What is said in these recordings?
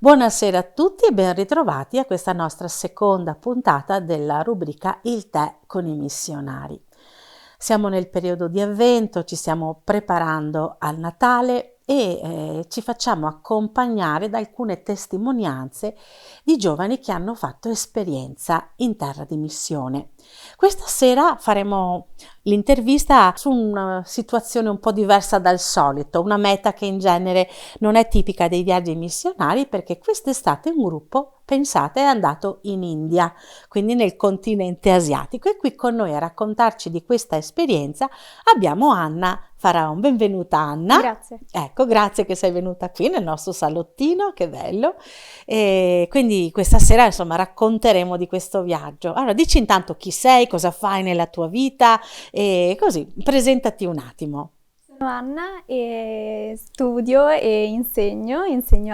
Buonasera a tutti e ben ritrovati a questa nostra seconda puntata della rubrica Il tè con i missionari. Siamo nel periodo di Avvento, ci stiamo preparando al Natale e ci facciamo accompagnare da alcune testimonianze di giovani che hanno fatto esperienza in terra di missione. Questa sera faremo l'intervista su una situazione un po' diversa dal solito, una meta che in genere non è tipica dei viaggi missionari, perché quest'estate un gruppo, pensate, è andato in India, quindi nel continente asiatico, e qui con noi a raccontarci di questa esperienza abbiamo Anna Faraon. Benvenuta Anna. Grazie. Ecco, grazie che sei venuta qui nel nostro salottino, che bello. E quindi questa sera insomma racconteremo di questo viaggio. Allora dici intanto chi sei, cosa fai nella tua vita e così, presentati un attimo. Sono Anna e studio e insegno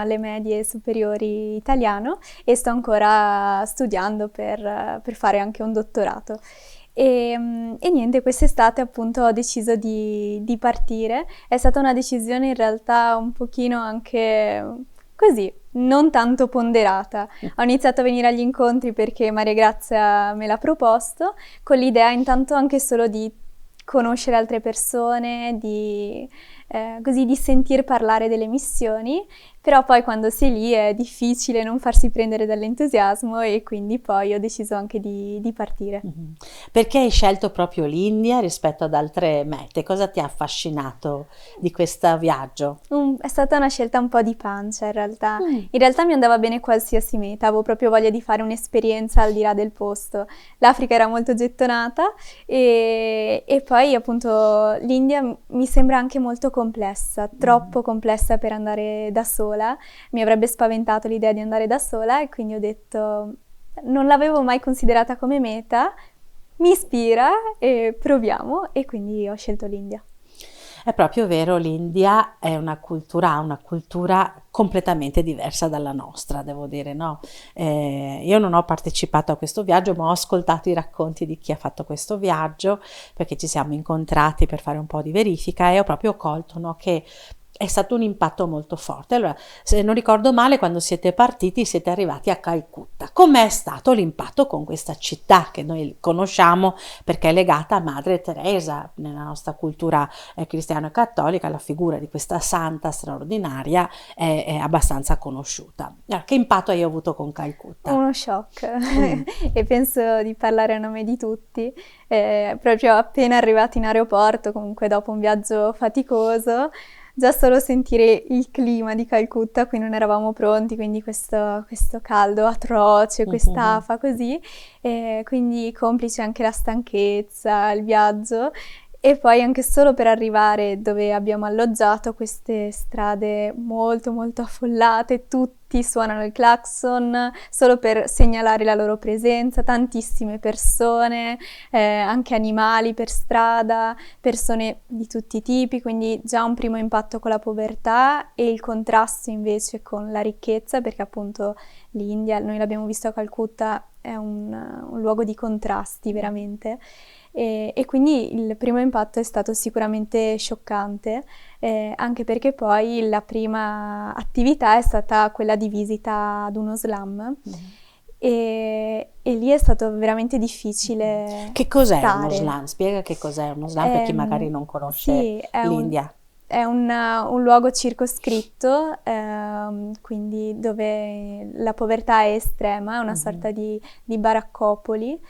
alle medie superiori italiano e sto ancora studiando per fare anche un dottorato. E niente, quest'estate appunto ho deciso di partire. È stata una decisione in realtà un pochino anche così, non tanto ponderata. Ho iniziato a venire agli incontri perché Maria Grazia me l'ha proposto, con l'idea intanto anche solo di conoscere altre persone, così di sentir parlare delle missioni, però poi quando sei lì è difficile non farsi prendere dall'entusiasmo e quindi poi ho deciso anche di partire. Perché hai scelto proprio l'India rispetto ad altre mete? Cosa ti ha affascinato di questo viaggio? È stata una scelta un po' di pancia in realtà. Mm. In realtà mi andava bene qualsiasi meta, avevo proprio voglia di fare un'esperienza al di là del posto. L'Africa era molto gettonata e poi appunto l'India mi sembra anche molto complessa, troppo complessa per andare da sola. Mi avrebbe spaventato l'idea di andare da sola e quindi ho detto non l'avevo mai considerata come meta, mi ispira e proviamo e quindi ho scelto l'India. È proprio vero, l'India è ha una cultura completamente diversa dalla nostra, devo dire, no? Io non ho partecipato a questo viaggio, ma ho ascoltato i racconti di chi ha fatto questo viaggio, perché ci siamo incontrati per fare un po' di verifica e ho proprio colto, no, che è stato un impatto molto forte. Allora, se non ricordo male, quando siete partiti siete arrivati a Calcutta. Com'è stato l'impatto con questa città che noi conosciamo perché è legata a Madre Teresa? Nella nostra cultura cristiana e cattolica la figura di questa santa straordinaria è abbastanza conosciuta. Allora, che impatto hai avuto con Calcutta? Uno shock e penso di parlare a nome di tutti. Proprio appena arrivati in aeroporto, comunque dopo un viaggio faticoso, già solo sentire il clima di Calcutta, qui non eravamo pronti, quindi questo caldo atroce, quest'afa così, quindi complice anche la stanchezza, il viaggio. E poi anche solo per arrivare dove abbiamo alloggiato, queste strade molto molto affollate, tutti suonano il clacson solo per segnalare la loro presenza, tantissime persone, anche animali per strada, persone di tutti i tipi, quindi già un primo impatto con la povertà e il contrasto invece con la ricchezza, perché appunto l'India, noi l'abbiamo visto a Calcutta, è un luogo di contrasti veramente. E quindi il primo impatto è stato sicuramente scioccante, anche perché poi la prima attività è stata quella di visita ad uno slam. E lì è stato veramente difficile Che cos'è uno stare. slam? Spiega che cos'è uno slam per chi magari non conosce Sì, l'India. è un luogo circoscritto, quindi dove la povertà è estrema, è una sorta di baraccopoli,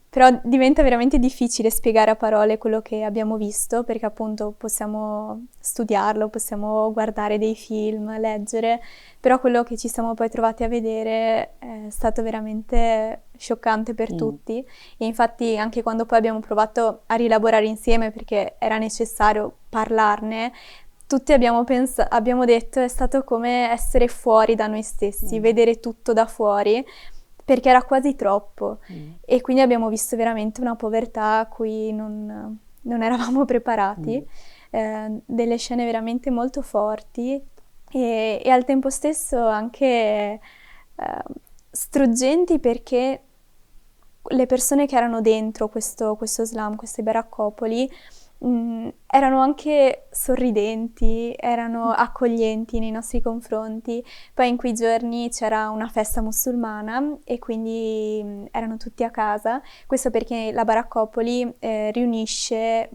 però diventa veramente difficile spiegare a parole quello che abbiamo visto, perché appunto possiamo studiarlo, possiamo guardare dei film, leggere, però quello che ci siamo poi trovati a vedere è stato veramente scioccante per tutti e infatti anche quando poi abbiamo provato a rielaborare insieme perché era necessario parlarne, tutti abbiamo detto è stato come essere fuori da noi stessi, vedere tutto da fuori perché era quasi troppo e quindi abbiamo visto veramente una povertà a cui non eravamo preparati, delle scene veramente molto forti e al tempo stesso anche struggenti perché le persone che erano dentro questo slam, queste baraccopoli, erano anche sorridenti, erano accoglienti nei nostri confronti. Poi in quei giorni c'era una festa musulmana e quindi erano tutti a casa. Questo perché la Baraccopoli riunisce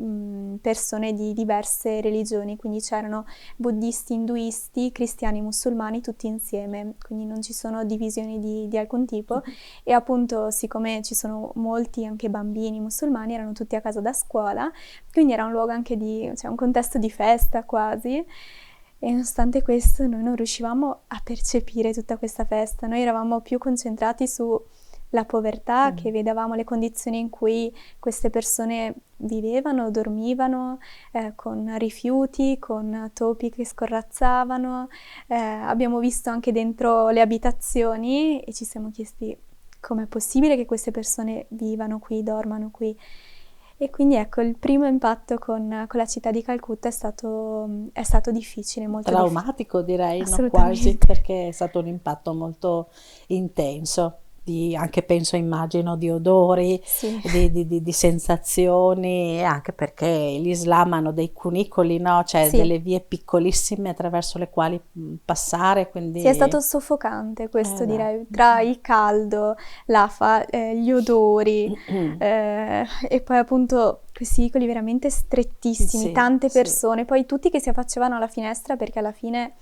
persone di diverse religioni, quindi c'erano buddisti, induisti, cristiani, musulmani tutti insieme, quindi non ci sono divisioni di alcun tipo. E appunto, siccome ci sono molti anche bambini musulmani, erano tutti a casa da scuola, quindi era un luogo anche cioè un contesto di festa quasi, e nonostante questo noi non riuscivamo a percepire tutta questa festa, noi eravamo più concentrati sulla povertà, che vedevamo le condizioni in cui queste persone vivevano, dormivano, con rifiuti, con topi che scorrazzavano, abbiamo visto anche dentro le abitazioni e ci siamo chiesti com'è possibile che queste persone vivano qui, dormano qui. E quindi ecco, il primo impatto con la città di Calcutta è stato difficile, molto traumatico direi, no? Quasi, Assolutamente. perché è stato un impatto molto intenso, anche penso, immagino, di odori, Sì. di sensazioni, e anche perché l'Islam hanno dei cunicoli, no? Cioè Sì. delle vie piccolissime attraverso le quali passare, quindi... Sì, è stato soffocante questo, beh. direi, tra il caldo, l'afa, gli odori, e poi appunto questi vicoli veramente strettissimi, Sì, tante sì. persone, poi tutti che si affacciavano alla finestra, perché alla fine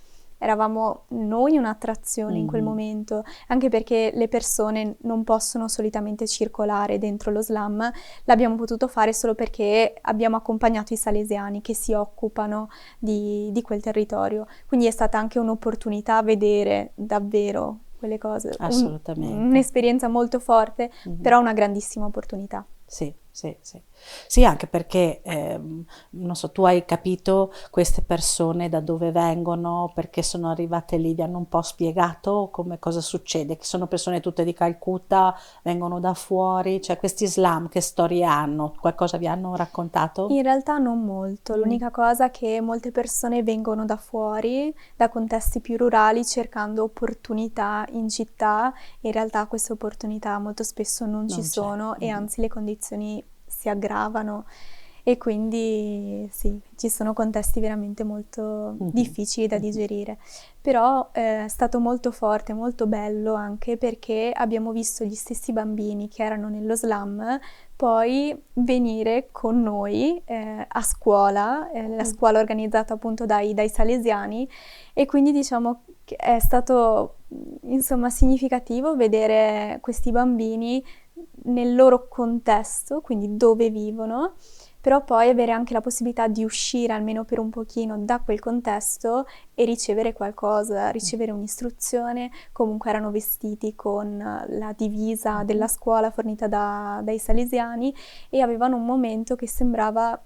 eravamo noi un'attrazione in quel momento, anche perché le persone non possono solitamente circolare dentro lo slam, l'abbiamo potuto fare solo perché abbiamo accompagnato i salesiani che si occupano di quel territorio, quindi è stata anche un'opportunità vedere davvero quelle cose, Assolutamente. un'esperienza molto forte, però una grandissima opportunità. Sì, sì, sì. Sì, anche perché, non so, tu hai capito queste persone da dove vengono, perché sono arrivate lì, vi hanno un po' spiegato cosa succede, che sono persone tutte di Calcutta, vengono da fuori, cioè questi slam che storie hanno, qualcosa vi hanno raccontato? In realtà non molto, l'unica cosa è che molte persone vengono da fuori, da contesti più rurali, cercando opportunità in città, e in realtà queste opportunità molto spesso non ci sono e anzi le condizioni si aggravano, e quindi sì, ci sono contesti veramente molto difficili da digerire. Però è stato molto forte, molto bello, anche perché abbiamo visto gli stessi bambini che erano nello slam poi venire con noi a scuola, la scuola organizzata appunto dai salesiani, e quindi diciamo che è stato insomma significativo vedere questi bambini nel loro contesto, quindi dove vivono, però poi avere anche la possibilità di uscire almeno per un pochino da quel contesto e ricevere qualcosa, ricevere un'istruzione. Comunque erano vestiti con la divisa della scuola fornita dai salesiani e avevano un momento che sembrava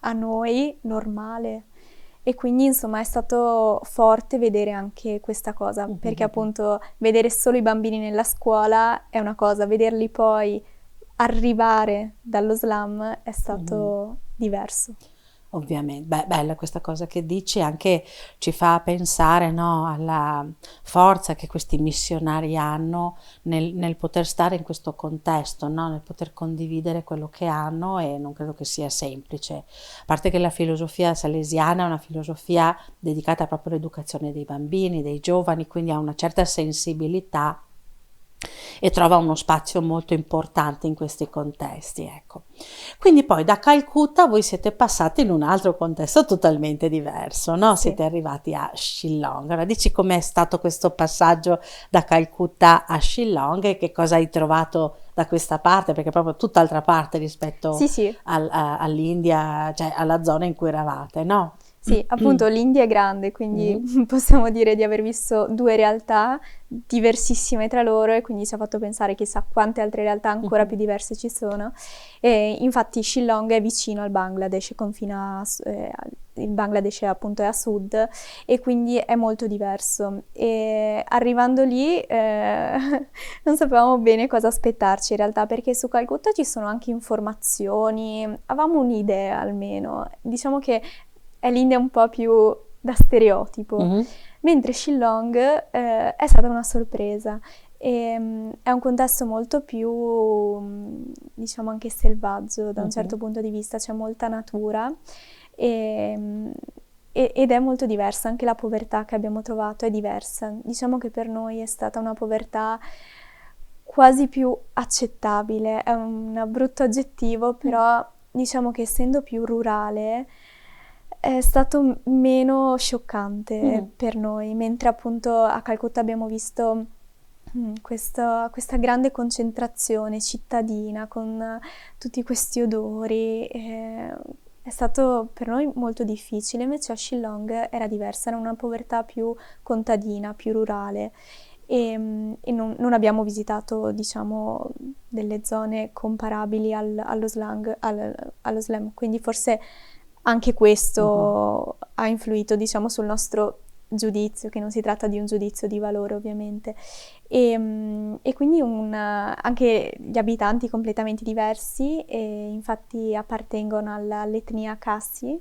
a noi normale. E quindi insomma è stato forte vedere anche questa cosa, perché appunto vedere solo i bambini nella scuola è una cosa, vederli poi arrivare dallo slam è stato diverso. Ovviamente, beh, bella questa cosa che dici, anche ci fa pensare, no, alla forza che questi missionari hanno nel poter stare in questo contesto, no, nel poter condividere quello che hanno, e non credo che sia semplice. A parte che la filosofia salesiana è una filosofia dedicata proprio all'educazione dei bambini, dei giovani, quindi ha una certa sensibilità e trova uno spazio molto importante in questi contesti, ecco. Quindi poi da Calcutta voi siete passati in un altro contesto totalmente diverso, no? Sì. Siete arrivati a Shillong. Allora dici com'è stato questo passaggio da Calcutta a Shillong e che cosa hai trovato da questa parte, perché è proprio tutt'altra parte rispetto Sì. all'India, cioè alla zona in cui eravate, no? Sì, appunto l'India è grande, quindi possiamo dire di aver visto due realtà diversissime tra loro, e quindi ci ha fatto pensare chissà quante altre realtà ancora più diverse ci sono. E infatti Shillong è vicino al Bangladesh, confina il Bangladesh appunto è a sud, e quindi è molto diverso. E arrivando lì non sapevamo bene cosa aspettarci in realtà, perché su Calcutta ci sono anche informazioni, avevamo un'idea almeno. Diciamo che è l'India un po' più da stereotipo, Mhm. mentre Shillong è stata una sorpresa. È un contesto molto più, diciamo, anche selvaggio da un certo Mhm. punto di vista, c'è molta natura e, ed è molto diversa, anche la povertà che abbiamo trovato è diversa. Diciamo che per noi è stata una povertà quasi più accettabile, è un brutto aggettivo, però diciamo che essendo più rurale è stato meno scioccante Mhm. per noi, mentre appunto a Calcutta abbiamo visto questa grande concentrazione cittadina con tutti questi odori. È stato per noi molto difficile, invece a Shillong era diversa, era una povertà più contadina, più rurale e non abbiamo visitato, diciamo, delle zone comparabili allo slam, quindi forse anche Mhm. questo ha influito, diciamo, sul nostro giudizio, che non si tratta di un giudizio di valore ovviamente. E quindi anche gli abitanti completamente diversi, e infatti appartengono all'etnia Khasi.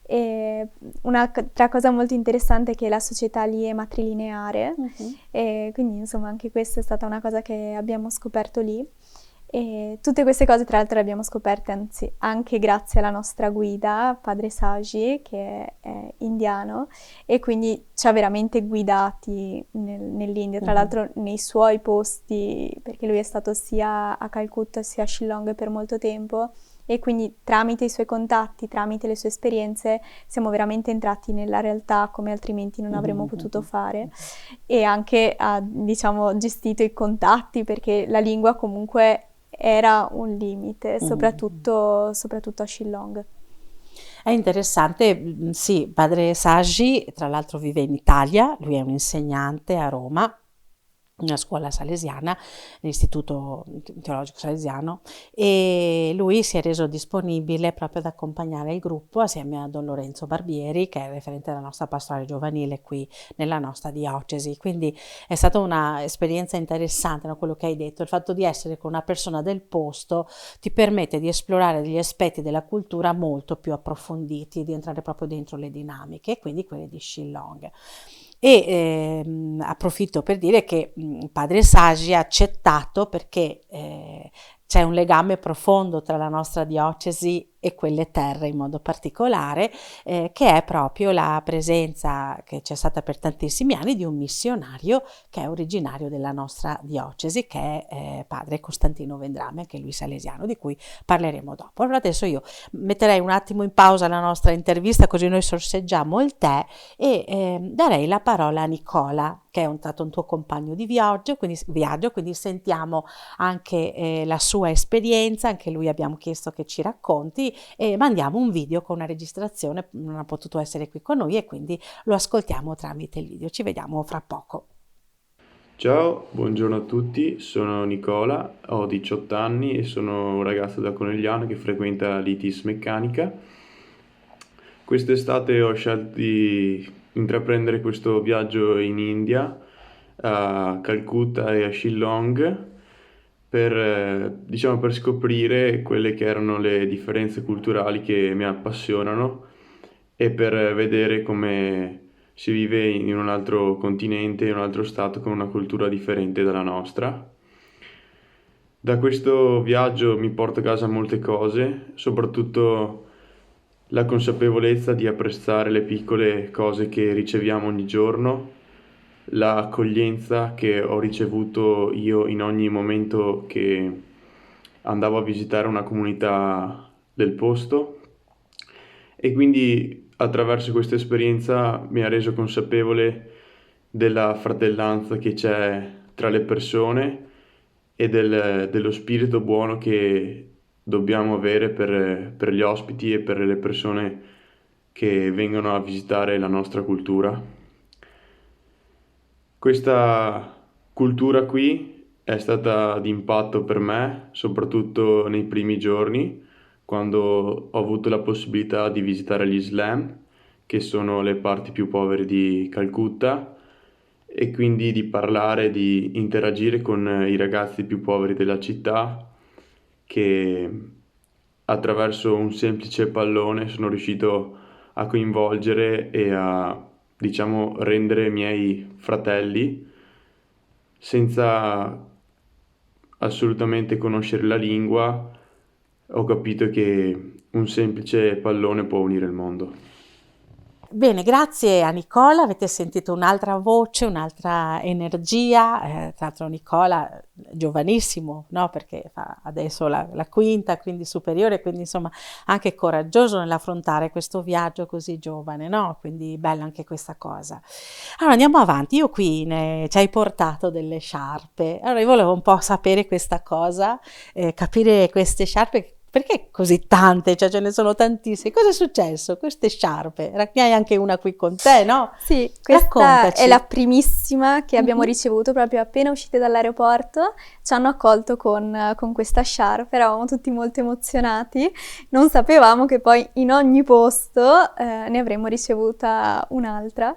E un'altra cosa molto interessante è che la società lì è matrilineare, Mhm. e quindi insomma anche questa è stata una cosa che abbiamo scoperto lì. E tutte queste cose tra l'altro le abbiamo scoperte anzi anche grazie alla nostra guida, padre Saji, che è indiano e quindi ci ha veramente guidati nell'India, tra Mhm. l'altro nei suoi posti, perché lui è stato sia a Calcutta sia a Shillong per molto tempo e quindi tramite i suoi contatti, tramite le sue esperienze, siamo veramente entrati nella realtà come altrimenti non avremmo Mhm. potuto Mhm. fare Mhm. e anche ha, diciamo, gestito i contatti perché la lingua comunque era un limite, Mhm. soprattutto a Shillong. È interessante, sì, padre Saggi, tra l'altro vive in Italia, lui è un insegnante a Roma, una scuola salesiana, l'Istituto Teologico Salesiano, e lui si è reso disponibile proprio ad accompagnare il gruppo assieme a Don Lorenzo Barbieri, che è referente della nostra pastorale giovanile qui nella nostra diocesi. Quindi è stata un'esperienza interessante, no? Quello che hai detto, il fatto di essere con una persona del posto ti permette di esplorare degli aspetti della cultura molto più approfonditi, di entrare proprio dentro le dinamiche, quindi quelle di Shillong. E approfitto per dire che padre Saggi ha accettato perché c'è un legame profondo tra la nostra diocesi e quelle terre in modo particolare, che è proprio la presenza che c'è stata per tantissimi anni di un missionario che è originario della nostra diocesi, che è padre Costantino Vendrame, anche lui salesiano, di cui parleremo dopo. Allora adesso io metterei un attimo in pausa la nostra intervista così noi sorseggiamo il tè e darei la parola a Nicola, che è stato un tuo compagno di quindi sentiamo anche la sua esperienza, anche lui abbiamo chiesto che ci racconti e mandiamo un video con una registrazione, non ha potuto essere qui con noi e quindi lo ascoltiamo tramite il video. Ci vediamo fra poco. Ciao, buongiorno a tutti, sono Nicola, ho 18 anni e sono un ragazzo da Conegliano che frequenta l'ITIS Meccanica. Quest'estate ho scelto di intraprendere questo viaggio in India, a Calcutta e a Shillong, per scoprire quelle che erano le differenze culturali che mi appassionano e per vedere come si vive in un altro continente, in un altro stato con una cultura differente dalla nostra. Da questo viaggio mi porto a casa molte cose, soprattutto la consapevolezza di apprezzare le piccole cose che riceviamo ogni giorno, l'accoglienza che ho ricevuto io in ogni momento che andavo a visitare una comunità del posto e quindi attraverso questa esperienza mi ha reso consapevole della fratellanza che c'è tra le persone e dello spirito buono che dobbiamo avere per gli ospiti e per le persone che vengono a visitare la nostra cultura. Questa cultura qui è stata di impatto per me, soprattutto nei primi giorni, quando ho avuto la possibilità di visitare gli Slam, che sono le parti più povere di Calcutta, e quindi di parlare, di interagire con i ragazzi più poveri della città, che attraverso un semplice pallone sono riuscito a coinvolgere e a, diciamo, rendere miei fratelli senza assolutamente conoscere la lingua. Ho capito che un semplice pallone può unire il mondo. Bene, grazie a Nicola, avete sentito un'altra voce, un'altra energia, tra l'altro Nicola giovanissimo, no? Perché fa adesso la quinta, quindi superiore, quindi insomma anche coraggioso nell'affrontare questo viaggio così giovane, no? Quindi bella anche questa cosa. Allora andiamo avanti, io qui ci hai portato delle sciarpe, allora io volevo un po' sapere questa cosa, capire queste sciarpe. Perché così tante? Cioè ce ne sono tantissime. Cosa è successo? Queste sciarpe. Ne hai anche una qui con te, no? Sì, questa è Raccontaci. la primissima che abbiamo Mhm. ricevuto proprio appena uscite dall'aeroporto. Ci hanno accolto con questa sciarpa, eravamo tutti molto emozionati. Non sapevamo che poi in ogni posto ne avremmo ricevuta un'altra.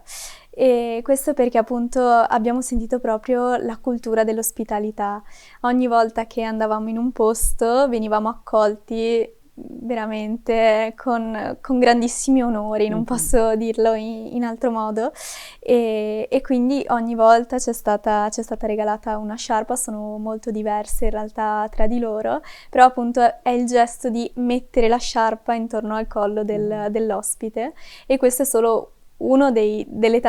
E questo perché appunto abbiamo sentito proprio la cultura dell'ospitalità. Ogni volta che andavamo in un posto venivamo accolti veramente con grandissimi onori, non Mhm. posso dirlo in altro modo. E quindi ogni volta ci è stata regalata una sciarpa, sono molto diverse in realtà tra di loro, però appunto è il gesto di mettere la sciarpa intorno al collo dell'ospite, e questo è solo una delle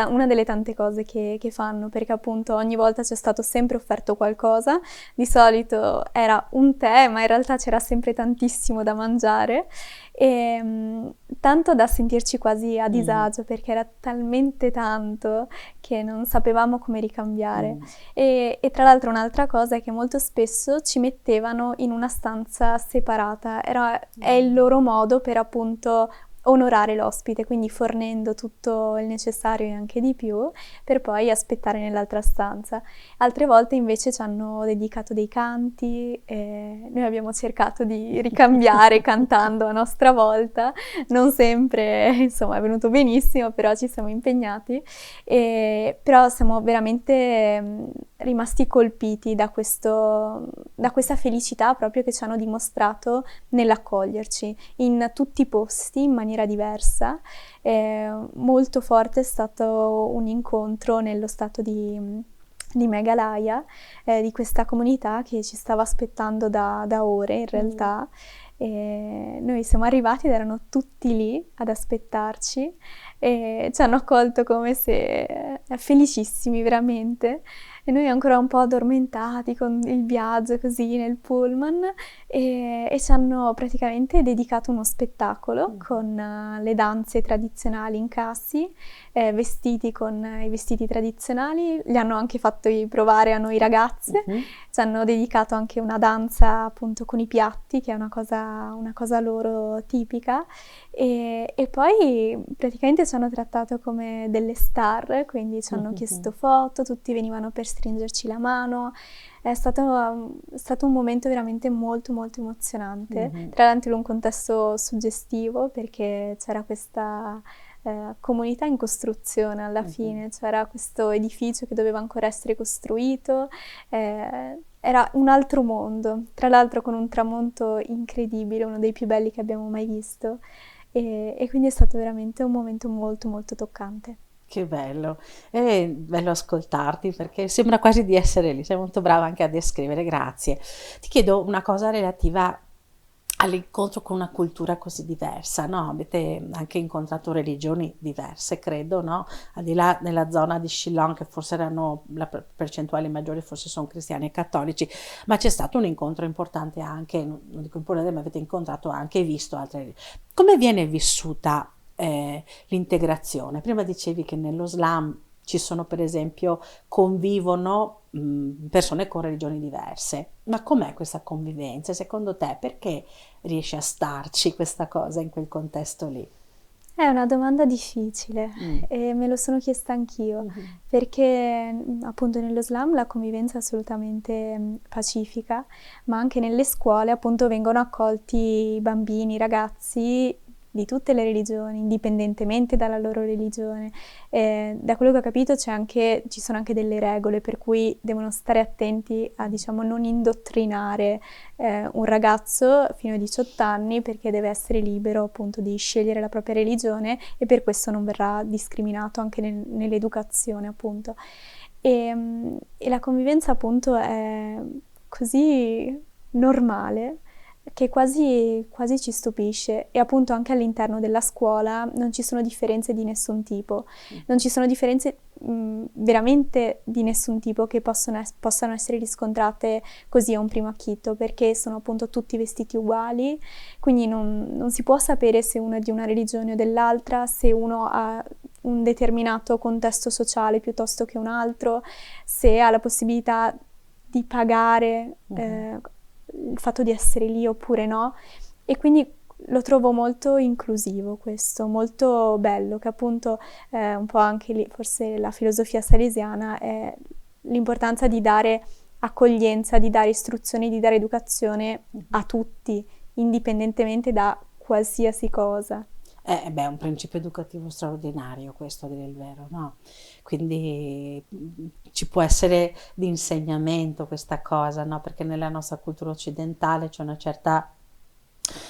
tante cose che fanno, perché appunto ogni volta ci è stato sempre offerto qualcosa. Di solito era un tè, ma in realtà c'era sempre tantissimo da mangiare, e tanto da sentirci quasi a disagio, perché era talmente tanto che non sapevamo come ricambiare. E tra l'altro un'altra cosa è che molto spesso ci mettevano in una stanza separata, è il loro modo per appunto onorare l'ospite, quindi fornendo tutto il necessario e anche di più, per poi aspettare nell'altra stanza. Altre volte invece ci hanno dedicato dei canti, e noi abbiamo cercato di ricambiare cantando a nostra volta. Non sempre, insomma, è venuto benissimo, però ci siamo impegnati. Però siamo veramente rimasti colpiti da questa felicità proprio che ci hanno dimostrato nell'accoglierci in tutti i posti in maniera diversa. Molto forte è stato un incontro nello stato di Meghalaya, di questa comunità che ci stava aspettando da ore in realtà. E noi siamo arrivati ed erano tutti lì ad aspettarci e ci hanno accolto come se felicissimi veramente. E noi ancora un po' addormentati con il viaggio così nel pullman, e ci hanno praticamente dedicato uno spettacolo con le danze tradizionali in cassi, vestiti con i vestiti tradizionali, li hanno anche fatto provare a noi ragazze. Ci hanno dedicato anche una danza appunto con i piatti, che è una cosa loro tipica, e poi praticamente ci hanno trattato come delle star, quindi ci hanno chiesto foto, tutti venivano per stringerci la mano. È stato un momento veramente molto molto emozionante, tra l'altro in un contesto suggestivo, perché c'era questa comunità in costruzione alla fine, c'era questo edificio che doveva ancora essere costruito, era un altro mondo, tra l'altro con un tramonto incredibile, uno dei più belli che abbiamo mai visto, e quindi è stato veramente un momento molto molto toccante. Che bello, è bello ascoltarti perché sembra quasi di essere lì, sei molto brava anche a descrivere, grazie. Ti chiedo una cosa relativa all'incontro con una cultura così diversa, no? Avete anche incontrato religioni diverse, credo, no? Al di là nella zona di Shillong, che forse erano la percentuale maggiore, forse sono cristiani e cattolici, ma c'è stato un incontro importante anche, non dico importante, ma avete incontrato anche e visto altre religioni. Come viene vissuta l'integrazione? Prima dicevi che nello Islam ci sono, per esempio, convivono persone con religioni diverse, ma com'è questa convivenza? Secondo te perché riesce a starci questa cosa in quel contesto lì? È una domanda difficile e me lo sono chiesta anch'io, perché appunto nello Islam la convivenza è assolutamente pacifica, ma anche nelle scuole appunto vengono accolti i bambini, i ragazzi di tutte le religioni, indipendentemente dalla loro religione. Da quello che ho capito ci sono anche delle regole per cui devono stare attenti a, diciamo, non indottrinare un ragazzo fino ai 18 anni, perché deve essere libero appunto di scegliere la propria religione e per questo non verrà discriminato anche nell'educazione appunto. E la convivenza appunto è così normale che quasi ci stupisce, e appunto anche all'interno della scuola non ci sono differenze di nessun tipo, non ci sono differenze veramente di nessun tipo che possano essere riscontrate così a un primo acchito, perché sono appunto tutti vestiti uguali, quindi non si può sapere se uno è di una religione o dell'altra, se uno ha un determinato contesto sociale piuttosto che un altro, se ha la possibilità di pagare il fatto di essere lì oppure no, e quindi lo trovo molto inclusivo questo, molto bello, che appunto un po' anche lì, forse la filosofia salesiana è l'importanza di dare accoglienza, di dare istruzioni, di dare educazione a tutti, indipendentemente da qualsiasi cosa. È un principio educativo straordinario questo, a dire il vero, no? Quindi ci può essere di insegnamento questa cosa, no? Perché nella nostra cultura occidentale c'è una certa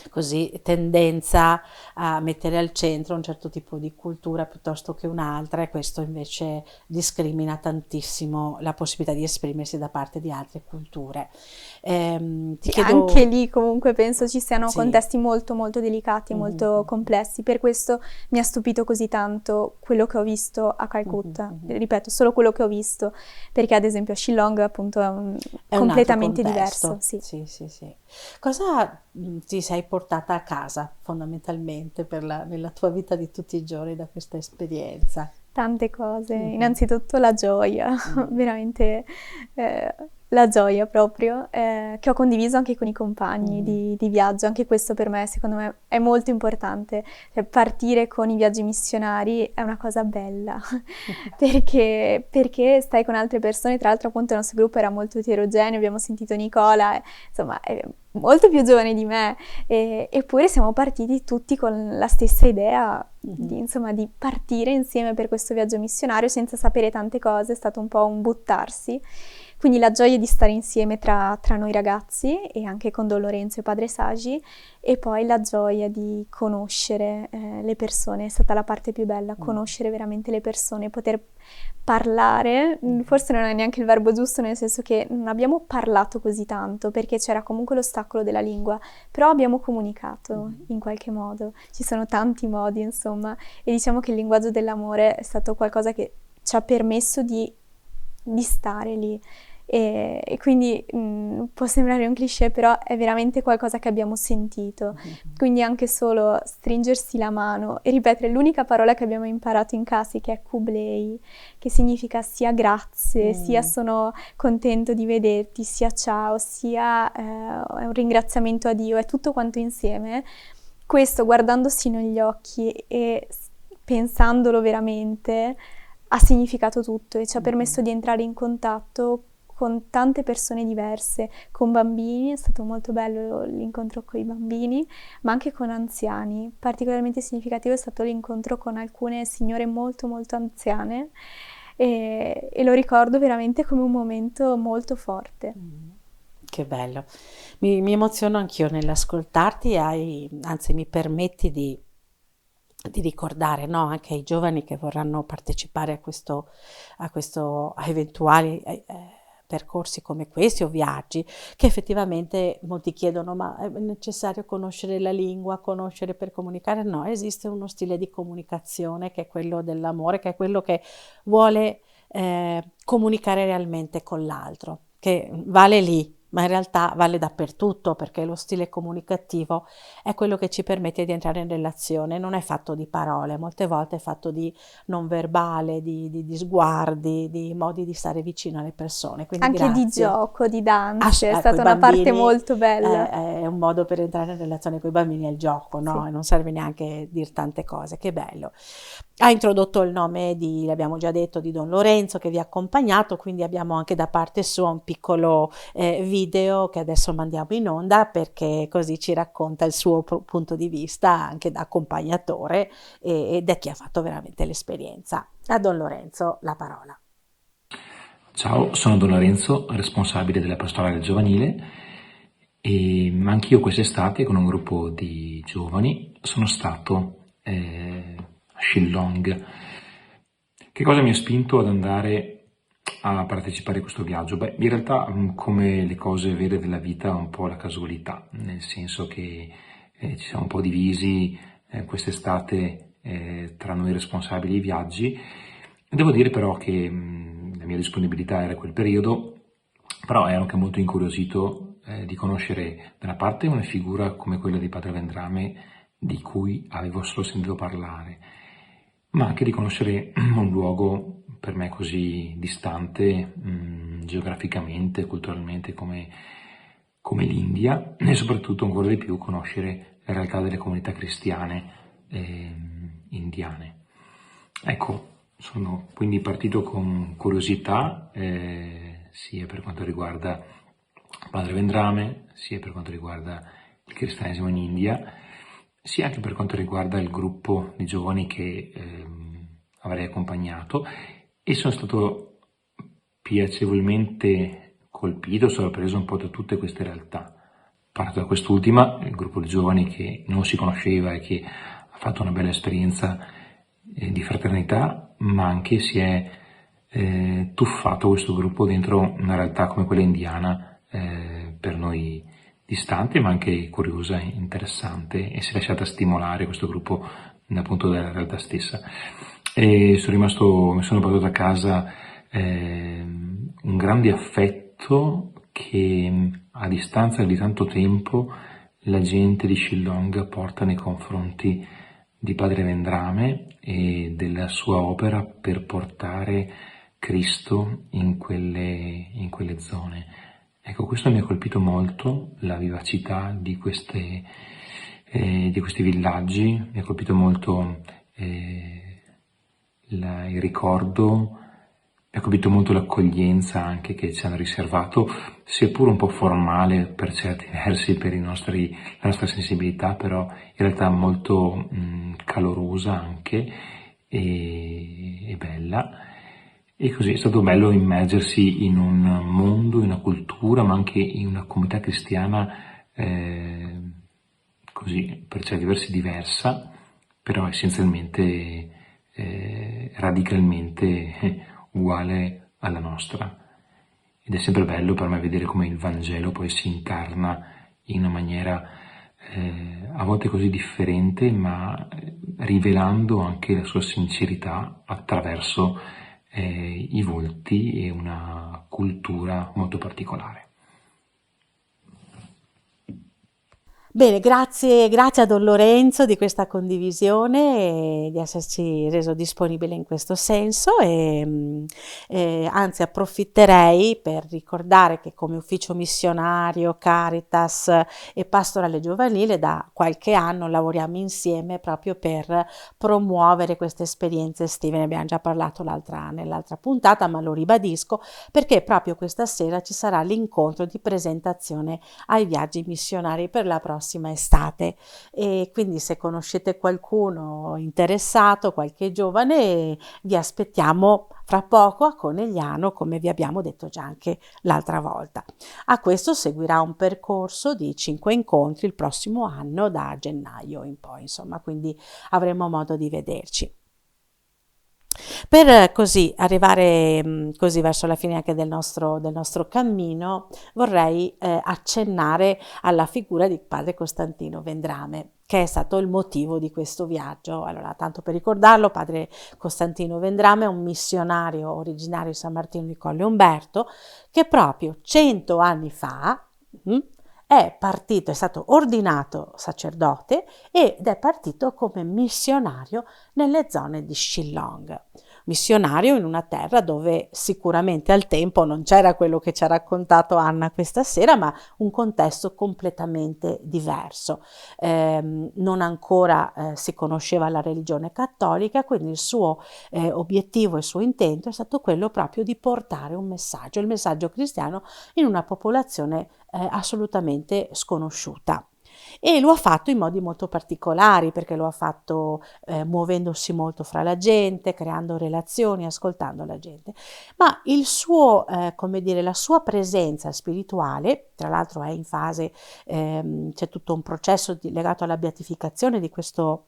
così tendenza a mettere al centro un certo tipo di cultura piuttosto che un'altra, e questo invece discrimina tantissimo la possibilità di esprimersi da parte di altre culture. Ti chiedo... Anche lì comunque penso ci siano Sì. contesti molto molto delicati, molto complessi, per questo mi ha stupito così tanto quello che ho visto a Calcutta, ripeto, solo quello che ho visto, perché ad esempio a Shillong appunto è È un completamente altro contesto. diverso. Sì. Sì. Cosa ti sei portata a casa fondamentalmente nella tua vita di tutti i giorni da questa esperienza? Tante cose, innanzitutto la gioia, veramente la gioia proprio, che ho condiviso anche con i compagni di viaggio, anche questo per me, secondo me, è molto importante. Cioè, partire con i viaggi missionari è una cosa bella, perché stai con altre persone, tra l'altro appunto il nostro gruppo era molto eterogeneo, abbiamo sentito Nicola, insomma è molto più giovane di me, eppure siamo partiti tutti con la stessa idea di partire insieme per questo viaggio missionario senza sapere tante cose, è stato un po' un buttarsi. Quindi la gioia di stare insieme tra noi ragazzi e anche con Don Lorenzo e Padre Sagi, e poi la gioia di conoscere le persone, è stata la parte più bella, conoscere veramente le persone, poter parlare, forse non è neanche il verbo giusto, nel senso che non abbiamo parlato così tanto perché c'era comunque l'ostacolo della lingua, però abbiamo comunicato in qualche modo, ci sono tanti modi insomma, e diciamo che il linguaggio dell'amore è stato qualcosa che ci ha permesso di stare lì. E quindi può sembrare un cliché, però è veramente qualcosa che abbiamo sentito. Quindi anche solo stringersi la mano e ripetere l'unica parola che abbiamo imparato in casa, che è Kublei, che significa sia grazie, sia sono contento di vederti, sia ciao, sia è un ringraziamento a Dio, è tutto quanto insieme. Questo, guardandosi negli occhi e pensandolo veramente, ha significato tutto e ci ha permesso di entrare in contatto con tante persone diverse, con bambini, è stato molto bello l'incontro con i bambini, ma anche con anziani. Particolarmente significativo è stato l'incontro con alcune signore molto molto anziane, e lo ricordo veramente come un momento molto forte. Che bello, mi emoziono anch'io nell'ascoltarti, anzi mi permetti di ricordare, no, anche ai giovani che vorranno partecipare a eventuali percorsi come questi o viaggi, che effettivamente molti chiedono: ma è necessario conoscere la lingua, conoscere per comunicare? No, esiste uno stile di comunicazione che è quello dell'amore, che è quello che vuole comunicare realmente con l'altro, che vale lì, ma in realtà vale dappertutto, perché lo stile comunicativo è quello che ci permette di entrare in relazione, non è fatto di parole, molte volte è fatto di non verbale, di sguardi, di modi di stare vicino alle persone. Quindi anche grazie. Di gioco, di danze, è stata una bambini, parte molto bella. È un modo per entrare in relazione con i bambini, è il gioco, no? Sì. E non serve neanche dire tante cose, che bello. Ha introdotto il nome di, l'abbiamo già detto, di Don Lorenzo che vi ha accompagnato, quindi abbiamo anche da parte sua un piccolo video che adesso mandiamo in onda, perché così ci racconta il suo punto di vista anche da accompagnatore ed è chi ha fatto veramente l'esperienza. A Don Lorenzo la parola. Ciao, sono Don Lorenzo, responsabile della pastorale giovanile, e anch'io quest'estate con un gruppo di giovani sono stato a Shillong. Che cosa mi ha spinto ad andare a partecipare a questo viaggio? Beh, in realtà, come le cose vere della vita, un po' la casualità, nel senso che ci siamo un po' divisi quest'estate tra noi responsabili dei viaggi. Devo dire però che la mia disponibilità era quel periodo, però ero anche molto incuriosito di conoscere da una parte una figura come quella di Padre Vendrame, di cui avevo solo sentito parlare, ma anche di conoscere un luogo per me così distante geograficamente, culturalmente come l'India, e soprattutto ancora di più conoscere la realtà delle comunità cristiane indiane. Ecco, sono quindi partito con curiosità, sia per quanto riguarda Padre Vendrame, sia per quanto riguarda il cristianesimo in India, sia anche per quanto riguarda il gruppo di giovani che avrei accompagnato, e sono stato piacevolmente colpito, sorpreso un po' da tutte queste realtà. Parto da quest'ultima, il gruppo di giovani che non si conosceva e che ha fatto una bella esperienza di fraternità, ma anche si è tuffato questo gruppo dentro una realtà come quella indiana, per noi distante ma anche curiosa e interessante, e si è lasciata stimolare questo gruppo appunto dalla realtà stessa. E mi sono portato a casa un grande affetto che a distanza di tanto tempo la gente di Shillong porta nei confronti di Padre Vendrame e della sua opera per portare Cristo in quelle zone. Ecco, questo mi ha colpito molto, la vivacità di questi villaggi, mi ha colpito molto il ricordo, mi ha colpito molto l'accoglienza anche che ci hanno riservato, seppur un po' formale per certi versi, per la nostra sensibilità, però in realtà molto calorosa anche e bella. E così è stato bello immergersi in un mondo, in una cultura, ma anche in una comunità cristiana così per certi versi diversa, però essenzialmente radicalmente uguale alla nostra. Ed è sempre bello per me vedere come il Vangelo poi si incarna in una maniera a volte così differente, ma rivelando anche la sua sincerità attraverso i volti e una cultura molto particolare. Bene, grazie a Don Lorenzo di questa condivisione e di esserci reso disponibile in questo senso anzi approfitterei per ricordare che come ufficio missionario, Caritas e pastorale giovanile da qualche anno lavoriamo insieme proprio per promuovere queste esperienze estive. Ne abbiamo già parlato nell'altra puntata, ma lo ribadisco perché proprio questa sera ci sarà l'incontro di presentazione ai viaggi missionari per la prossima estate, e quindi se conoscete qualcuno interessato, qualche giovane, vi aspettiamo fra poco a Conegliano, come vi abbiamo detto già anche l'altra volta. A questo seguirà un percorso di 5 incontri il prossimo anno da gennaio in poi, insomma, quindi avremo modo di vederci. Per così arrivare così verso la fine anche del nostro cammino, vorrei accennare alla figura di padre Costantino Vendrame, che è stato il motivo di questo viaggio. Allora, tanto per ricordarlo, padre Costantino Vendrame è un missionario originario di San Martino di Colle Umberto, che proprio 100 anni fa è stato ordinato sacerdote ed è partito come missionario nelle zone di Shillong. missionario in una terra dove sicuramente al tempo non c'era quello che ci ha raccontato Anna questa sera, ma un contesto completamente diverso. Non ancora si conosceva la religione cattolica, quindi il suo obiettivo e il suo intento è stato quello proprio di portare un messaggio, il messaggio cristiano in una popolazione assolutamente sconosciuta. E lo ha fatto in modi molto particolari, perché lo ha fatto muovendosi molto fra la gente, creando relazioni, ascoltando la gente. Ma il suo, come dire, la sua presenza spirituale, tra l'altro è in fase, c'è tutto un processo legato alla beatificazione di questo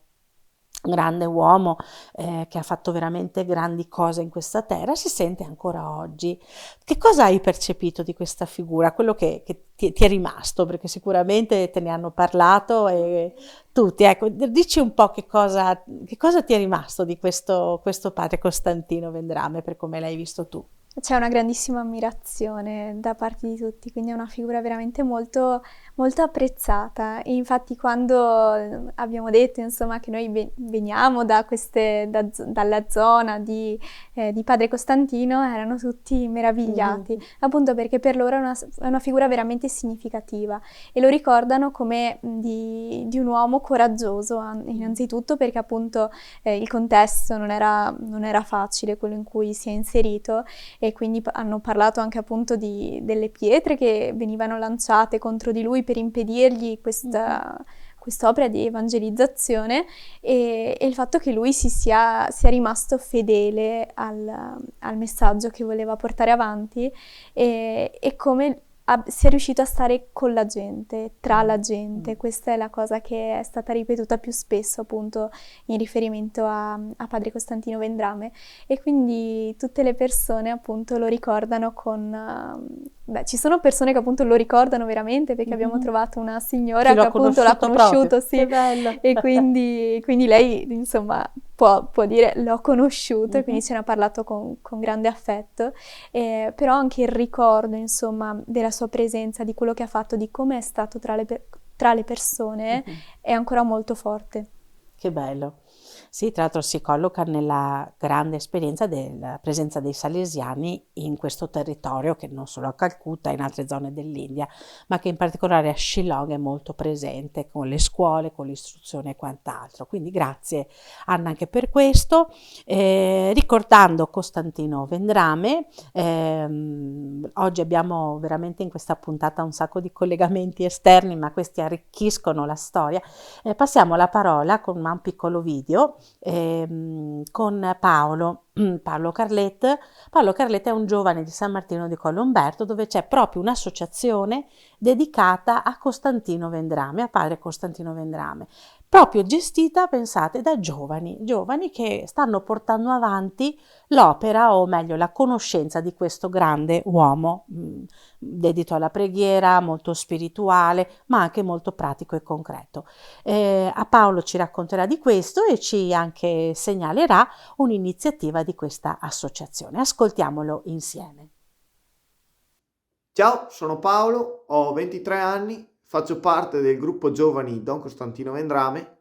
grande uomo che ha fatto veramente grandi cose in questa terra, si sente ancora oggi. Che cosa hai percepito di questa figura? Quello che ti è rimasto, perché sicuramente te ne hanno parlato e tutti. Ecco, dici un po' che cosa ti è rimasto di questo padre Costantino Vendrame, per come l'hai visto tu. C'è una grandissima ammirazione da parte di tutti, quindi è una figura veramente molto, molto apprezzata. E infatti quando abbiamo detto, insomma, che noi veniamo dalla zona di Padre Costantino, erano tutti meravigliati, appunto perché per loro è una figura veramente significativa e lo ricordano come di un uomo coraggioso, innanzitutto perché appunto il contesto non era facile, quello in cui si è inserito, e quindi hanno parlato anche appunto delle pietre che venivano lanciate contro di lui per impedirgli quest'opera di evangelizzazione, e il fatto che lui sia rimasto fedele al messaggio che voleva portare avanti, e come sia riuscito a stare con la gente, tra la gente. Questa è la cosa che è stata ripetuta più spesso appunto in riferimento a Padre Costantino Vendrame, e quindi tutte le persone appunto lo ricordano ci sono persone che appunto lo ricordano veramente, perché abbiamo trovato una signora che appunto l'ha conosciuto, sì, che bello. e quindi lei insomma può dire l'ho conosciuto, e quindi ce ne ha parlato con grande affetto, però anche il ricordo insomma della sua presenza, di quello che ha fatto, di come è stato tra le persone, è ancora molto forte. Che bello. Sì, tra l'altro si colloca nella grande esperienza della presenza dei salesiani in questo territorio, che non solo a Calcutta, in altre zone dell'India, ma che in particolare a Shillong è molto presente con le scuole, con l'istruzione e quant'altro. Quindi grazie Anna anche per questo. Ricordando Costantino Vendrame, oggi abbiamo veramente in questa puntata un sacco di collegamenti esterni, ma questi arricchiscono la storia. Passiamo la parola con un piccolo video con Paolo Carlet. Paolo Carlet è un giovane di San Martino di Collumberto, dove c'è proprio un'associazione dedicata a Costantino Vendrame, a padre Costantino Vendrame, proprio gestita, pensate, da giovani che stanno portando avanti l'opera, o meglio la conoscenza di questo grande uomo dedito alla preghiera, molto spirituale, ma anche molto pratico e concreto. A Paolo ci racconterà di questo e ci anche segnalerà un'iniziativa di questa associazione. Ascoltiamolo insieme. Ciao, sono Paolo, ho 23 anni, faccio parte del gruppo giovani Don Costantino Vendrame.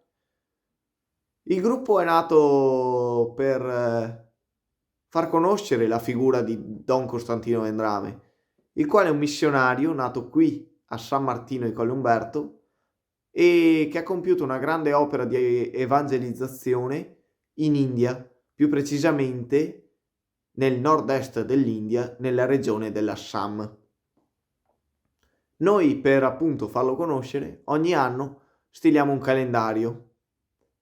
Il gruppo è nato per far conoscere la figura di Don Costantino Vendrame, il quale è un missionario nato qui a San Martino di Collumberto e che ha compiuto una grande opera di evangelizzazione in India, più precisamente nel nord-est dell'India, nella regione dell'Assam. Noi, per appunto farlo conoscere, ogni anno stiliamo un calendario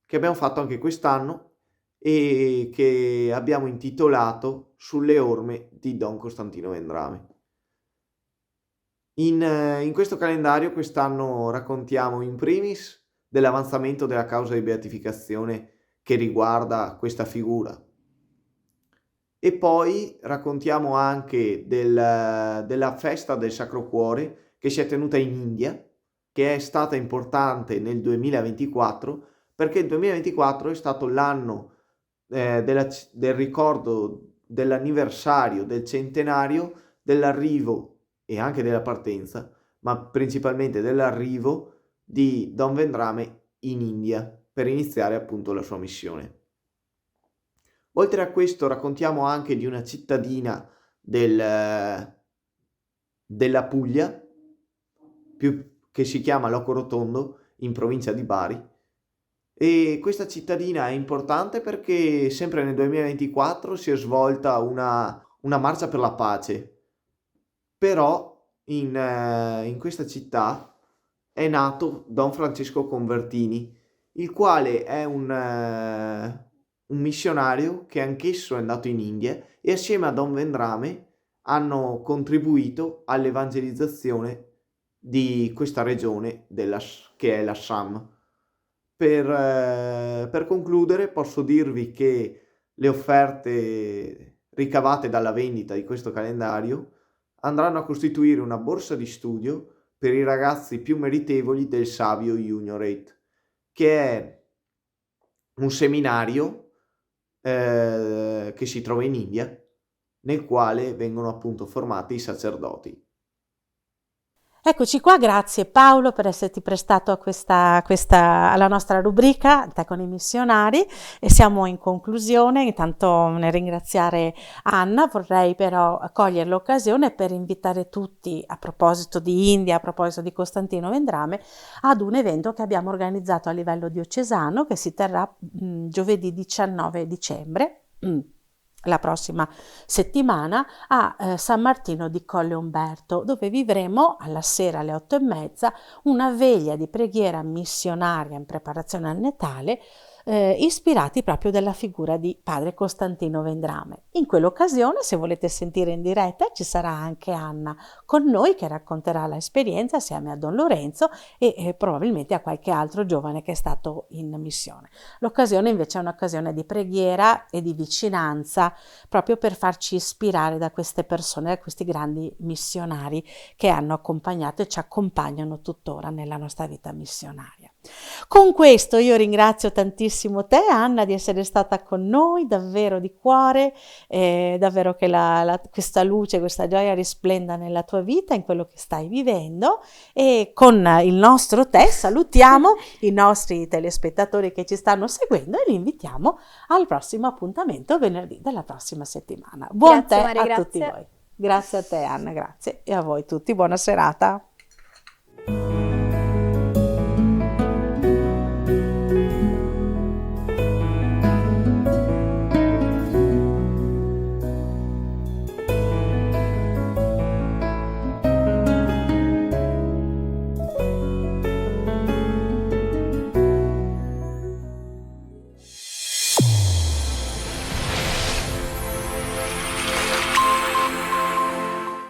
che abbiamo fatto anche quest'anno e che abbiamo intitolato Sulle orme di Don Costantino Vendrame. In questo calendario quest'anno raccontiamo in primis dell'avanzamento della causa di beatificazione che riguarda questa figura, e poi raccontiamo anche della festa del Sacro Cuore che si è tenuta in India, che è stata importante nel 2024, perché il 2024 è stato l'anno del ricordo dell'anniversario, del centenario dell'arrivo e anche della partenza, ma principalmente dell'arrivo di Don Vendrame in India per iniziare appunto la sua missione. Oltre a questo raccontiamo anche di una cittadina della Puglia, che si chiama Locorotondo, in provincia di Bari. E questa cittadina è importante perché sempre nel 2024 si è svolta una marcia per la pace, però in questa città è nato Don Francesco Convertini, il quale è un missionario che anch'esso è andato in India e assieme a Don Vendrame hanno contribuito all'evangelizzazione di questa regione che è l'Assam. Per concludere, posso dirvi che le offerte ricavate dalla vendita di questo calendario andranno a costituire una borsa di studio per i ragazzi più meritevoli del Savio Juniorate, che è un seminario che si trova in India, nel quale vengono appunto formati i sacerdoti. Eccoci qua, grazie Paolo per esserti prestato a alla nostra rubrica Te con i missionari, e siamo in conclusione. Intanto nel ringraziare Anna vorrei però cogliere l'occasione per invitare tutti, a proposito di India, a proposito di Costantino Vendrame, ad un evento che abbiamo organizzato a livello diocesano che si terrà giovedì 19 dicembre. La prossima settimana a San Martino di Colle Umberto, dove vivremo alla sera alle 8:30 una veglia di preghiera missionaria in preparazione al Natale, ispirati proprio dalla figura di padre Costantino Vendrame. In quell'occasione, se volete sentire in diretta, ci sarà anche Anna con noi che racconterà l'esperienza assieme a Don Lorenzo e probabilmente a qualche altro giovane che è stato in missione. L'occasione invece è un'occasione di preghiera e di vicinanza, proprio per farci ispirare da queste persone, da questi grandi missionari che hanno accompagnato e ci accompagnano tuttora nella nostra vita missionaria. Con questo io ringrazio tantissimo te, Anna, di essere stata con noi, davvero di cuore, davvero che questa luce, questa gioia risplenda nella tua vita, in quello che stai vivendo, e con il nostro te salutiamo i nostri telespettatori che ci stanno seguendo e li invitiamo al prossimo appuntamento venerdì della prossima settimana. Buon Grazie, tè Maria, a tutti voi. Grazie a te Anna, grazie, e a voi tutti, buona serata.